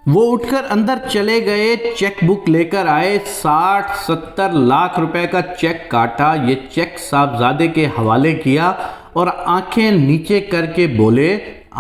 وہ اٹھ کر اندر چلے گئے، چیک بک لے کر آئے، 60-70 لاکھ روپے کا چیک کاٹا، یہ چیک صاحبزادے کے حوالے کیا اور آنکھیں نیچے کر کے بولے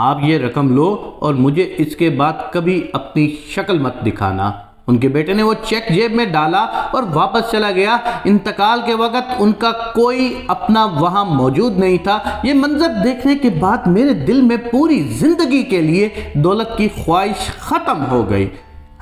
آپ یہ رقم لو اور مجھے اس کے بعد کبھی اپنی شکل مت دکھانا۔ ان کے بیٹے نے وہ چیک جیب میں ڈالا اور واپس چلا گیا۔ انتقال کے وقت ان کا کوئی اپنا وہاں موجود نہیں تھا۔ یہ منظر دیکھنے کے بعد میرے دل میں پوری زندگی کے لیے دولت کی خواہش ختم ہو گئی۔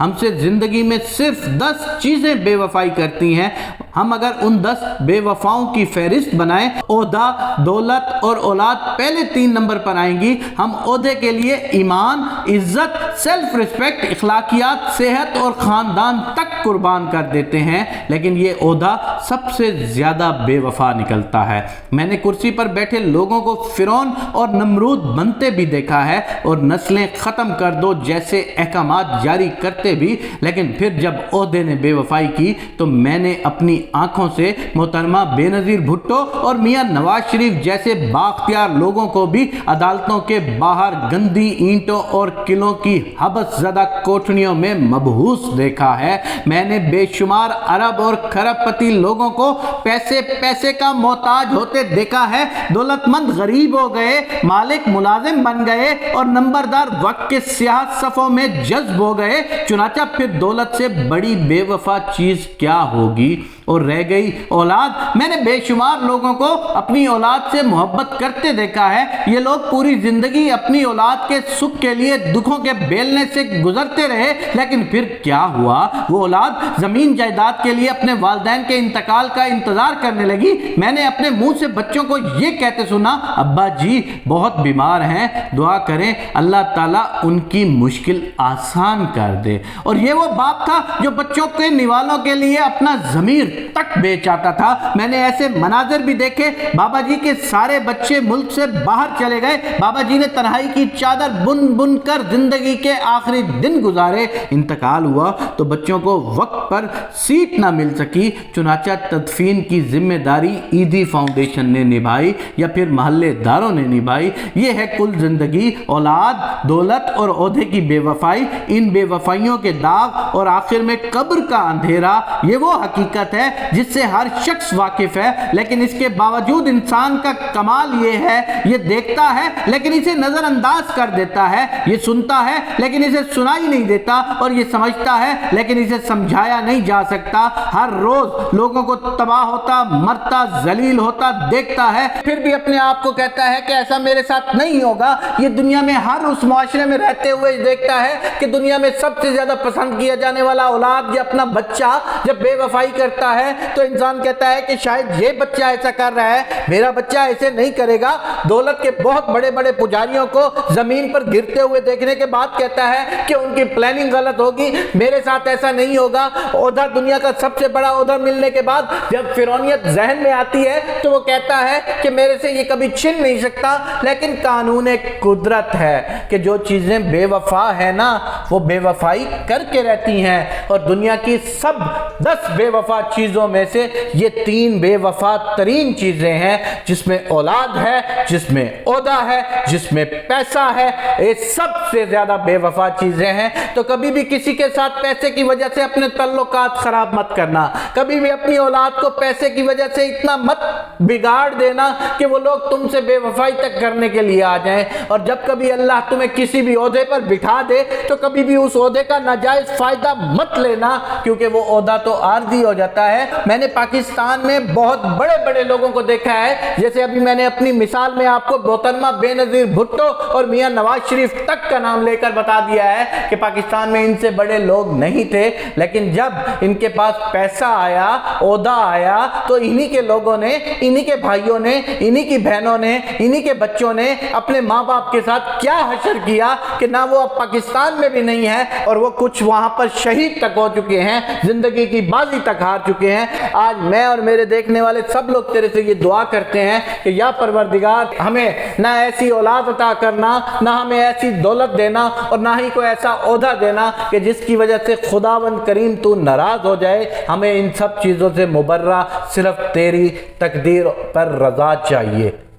ہم سے زندگی میں صرف 10 چیزیں بے وفائی کرتی ہیں۔ ہم اگر ان 10 بے وفاؤں کی فہرست بنائیں، عہدہ، دولت اور اولاد پہلے 3 نمبر پر آئیں گی۔ ہم عہدے کے لیے ایمان، عزت، سیلف ریسپیکٹ، اخلاقیات، صحت اور خاندان تک قربان کر دیتے ہیں، لیکن یہ عہدہ سب سے زیادہ بے وفا نکلتا ہے۔ میں نے کرسی پر بیٹھے لوگوں کو فرعون اور نمرود بنتے بھی دیکھا ہے اور نسلیں ختم کر دو جیسے احکامات جاری کرتے بھی، لیکن پھر جب عہدے نے بے وفائی کی تو میں نے اپنی آنکھوں سے محترمہ بے نظیر بھٹو اور میاں نواز شریف جیسے بااختیار لوگوں کو بھی عدالتوں کے باہر گندی اینٹوں اور قلعوں کی حبس زدہ کوٹھڑیوں میں مبہوس دیکھا ہے۔ میں نے بے شمار ارب اور کھرب پتی لوگوں کو پیسے کا محتاج ہوتے دیکھا ہے۔ دولت مند غریب ہو گئے، مالک ملازم بن گئے اور نمبردار وقت کے سیاہ صفوں میں جذب ہو گئے۔ چنانچہ پھر دولت سے بڑی بے وفا چیز کیا ہوگی؟ اور رہ گئی اولاد۔ میں نے بے شمار لوگوں کو اپنی اولاد سے محبت کرتے دیکھا ہے۔ یہ لوگ پوری زندگی اپنی اولاد کے سکھ کے لیے دکھوں کے بیلنے سے گزرتے رہے، لیکن پھر کیا ہوا؟ وہ اولاد زمین جائیداد کے لیے اپنے والدین کے انتقال کا انتظار کرنے لگی۔ میں نے اپنے منہ سے بچوں کو یہ کہتے سنا، ابا جی بہت بیمار ہیں، دعا کریں اللہ تعالیٰ ان کی مشکل آسان کر دے۔ اور یہ وہ باپ تھا جو بچوں کے نوالوں کے لیے اپنا ضمیر تک بیچ آتا تھا۔ میں نے ایسے مناظر بھی دیکھے، بابا جی کے سارے بچے ملک سے باہر چلے گئے، بابا جی نے تنہائی کی چادر بن بن کر زندگی کے آخری دن گزارے۔ انتقال ہوا تو بچوں کو وقت پر سیٹ نہ مل سکی، چنانچہ تدفین کی ذمہ داری ایدھی فاؤنڈیشن نے نبھائی یا پھر محلے داروں نے نبھائی۔ یہ ہے کل زندگی، اولاد، دولت اور عہدے کی بے وفائی، ان بے وفائیوں کے داغ اور آخر میں قبر کا اندھیرا۔ یہ وہ حقیقت ہے جس سے ہر شخص واقف ہے، لیکن اس کے باوجود انسان کا کمال یہ ہے، یہ دیکھتا ہے لیکن اسے نظر انداز کر دیتا ہے، یہ سنتا ہے لیکن اسے سنائی نہیں دیتا، اور یہ سمجھتا ہے لیکن اسے سمجھایا نہیں جا سکتا۔ ہر روز لوگوں کو تباہ ہوتا، مرتا، ذلیل ہوتا دیکھتا ہے، پھر بھی اپنے آپ کو کہتا ہے کہ ایسا میرے ساتھ نہیں ہوگا۔ یہ دنیا میں ہر اس معاشرے میں رہتے ہوئے دیکھتا ہے کہ دنیا میں سب سے زیادہ پسند کیا جانے والا اولاد یا اپنا بچہ جب بے وفائی کرتا ہے تو انسان کہتا ہے کہ شاید یہ بچہ ایسا کر رہا ہے، میرا بچہ ایسے نہیں کرے گا۔ دولت کے بہت بڑے بڑے پجاریوں کو زمین پر گرتے ہوئے دیکھنے کے بعد کہتا ہے کہ ان کی پلاننگ غلط ہوگی، میرے ساتھ ایسا نہیں ہوگا۔ عہدہ، دنیا کا سب سے بڑا عہدہ ملنے کے بعد جب فرعونیت ذہن میں آتی ہے تو وہ کہتا ہے کہ میرے سے یہ کبھی چھن نہیں سکتا، لیکن قانون قدرت ہے کہ جو چیزیں بے وفا ہے نا وہ بے وفائی کر کے رہتی ہیں، اور دنیا کی سب 10 بے وفا چیزوں میں سے یہ 3 بے وفا ترین چیزیں ہیں، جس میں اولاد ہے، جس میں عہدہ ہے، جس میں پیسہ ہے۔ یہ سب سے زیادہ بے وفا چیزیں ہیں۔ تو کبھی بھی کسی کے ساتھ پیسے کی وجہ سے اپنے تعلقات خراب مت کرنا، کبھی بھی اپنی اولاد کو پیسے کی وجہ سے اتنا مت بگاڑ دینا کہ وہ لوگ تم سے بے وفائی تک کرنے کے لیے آ جائیں۔ اور جب کبھی اللہ تمہیں کسی بھی عہدے پر بٹھا دے تو کبھی بھی اس عہدے کا ناجائز فائدہ مت لینا، کیونکہ وہ عہدہ تو عارضی ہو جاتا ہے۔ میں نے پاکستان میں بہت بڑے بڑے لوگوں کو دیکھا ہے، جیسے ابھی میں نے اپنی مثال میں آپ کو محترمہ بے نظیر بھٹو اور میاں نواز شریف تک کا نام لے کر بتا دیا ہے کہ پاکستان میں ان سے بڑے لوگ نہیں تھے، لیکن جب ان کے پاس پیسہ آیا، عہدہ آیا، تو انہی کے لوگوں نے، انہی کے بھائیوں نے، انہی کی بہنوں نے، انہی کے بچوں نے اپنے ماں باپ کے ساتھ کیا حشر کیا کہ نہ وہ اب پاکستان میں بھی نہیں ہے، اور وہ کچھ وہاں پر شہید تک ہو چکے ہیں، زندگی کی بازی تک ہار چکے ہیں۔ آج میں اور میرے دیکھنے والے سب لوگ تیرے سے یہ دعا کرتے ہیں کہ یا پروردگار ہمیں نہ ایسی اولاد عطا کرنا، نہ ہمیں ایسی دولت دینا، اور نہ ہی کوئی ایسا عہدہ دینا کہ جس کی وجہ سے خداوند کریم تو ناراض ہو جائے۔ ہمیں ان سب چیزوں سے مبرہ صرف تیری تقدیر پر رضا چاہیے۔